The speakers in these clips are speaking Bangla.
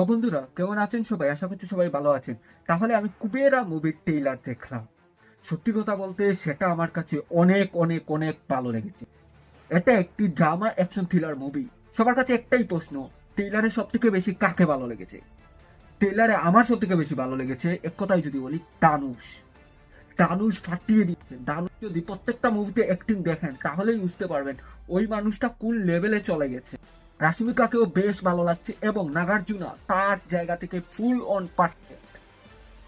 বন্ধুরা, কেমন আছেন সবাই? আশা করছি সবাই ভালো আছেন। তাহলে আমি কুবেরা মুভির ট্রেইলার দেখলাম। সত্যি কথা বলতে সেটা আমার কাছে অনেক অনেক অনেক ভালো লেগেছে। এটা একটি ড্রামা অ্যাকশন থ্রিলার মুভি। সবার কাছে একটাই প্রশ্ন, ট্রেইলারে সব থেকে বেশি কাকে ভালো লেগেছে? ট্রেইলারে আমার সব থেকে বেশি ভালো লেগেছে, এক কথায় যদি বলি, তানুষ। তানুষ ফাটিয়ে দিচ্ছে। তানুষ যদি প্রত্যেকটা মুভিতে অ্যাক্টিং দেখেন তাহলেই বুঝতে পারবেন ওই মানুষটা কোন লেভেলে চলে গেছে। রাশমিকাকেও বেশ ভালো লাগছে এবং নাগার্জুনা তার জায়গা থেকে ফুল অন পারফেক্ট।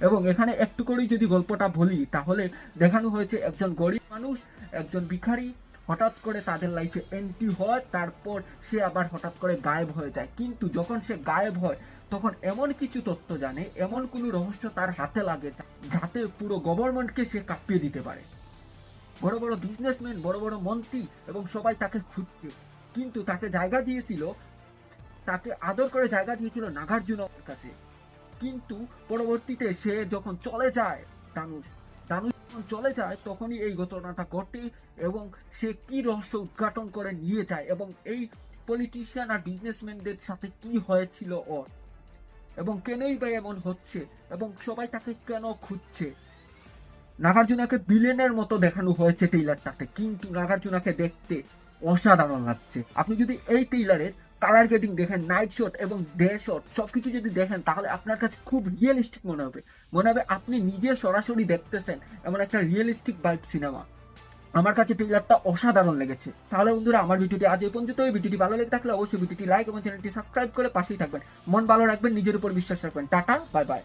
এবং এখানে একটু করেই যদি গল্পটা বলি তাহলে দেখানো হয়েছে একজন গরিব মানুষ, একজন ভিখারি হঠাৎ করে তাদের লাইফে এন্ট্রি হয়, তারপর সে আবার হঠাৎ করে গায়েব হয়ে যায়। কিন্তু যখন সে গায়েব হয় তখন এমন কিছু তথ্য জানে, এমন কোনো রহস্য তার হাতে লাগে যাতে পুরো গভর্নমেন্টকে সে কাঁপিয়ে দিতে পারে। বড় বড় বিজনেসম্যান, বড় বড় মন্ত্রী এবং সবাই তাকে খুঁজছে, কিন্তু তাকে জায়গা দিয়েছিল, তাকে আদর করে জায়গা দিয়েছিল নাগার্জুনের কাছে। কিন্তু পরবর্তীতে সে যখন চলে যায়, দানুষ দানুষ যখন চলে যায় তখনই এই ঘটনাটা ঘটে এবং সে কি রহস্য উদ্ঘাটন করে নিয়ে যায় এবং এই পলিটিশিয়ান আর বিজনেসম্যানদের সাথে কি হয়েছিল ওর, এবং কেনই বা এমন হচ্ছে এবং সবাই তাকে কেন খুঁজছে। নাগার্জুনাকে ভিলেনের মতো দেখানো হয়েছে ট্রেইলারটাতে, কিন্তু নাগার্জুনাকে দেখতে অসাধারণ লাগছে। আপনি যদি এই ট্রেইলারের কালার গ্রেডিং দেখেন, নাইট শট এবং ডে শট সবকিছু যদি দেখেন তাহলে আপনার কাছে খুব রিয়েলিস্টিক মনে হবে। মনে হবে আপনি নিজে সরাসরি দেখতেছেন এমন একটা রিয়েলিস্টিক বাইক সিনেমা। আমার কাছে ট্রেইলারটা অসাধারণ লেগেছে। তাহলে বন্ধুরা, আমার ভিডিওটি আজ এই পর্যন্ত। এই ভিডিওটি ভালো লেগে থাকলে অবশ্যই ভিডিওটি লাইক এবং চ্যানেলটি সাবস্ক্রাইব করে পাশেই থাকবেন। মন ভালো রাখবেন, নিজের উপর বিশ্বাস রাখবেন। Tata, bye bye.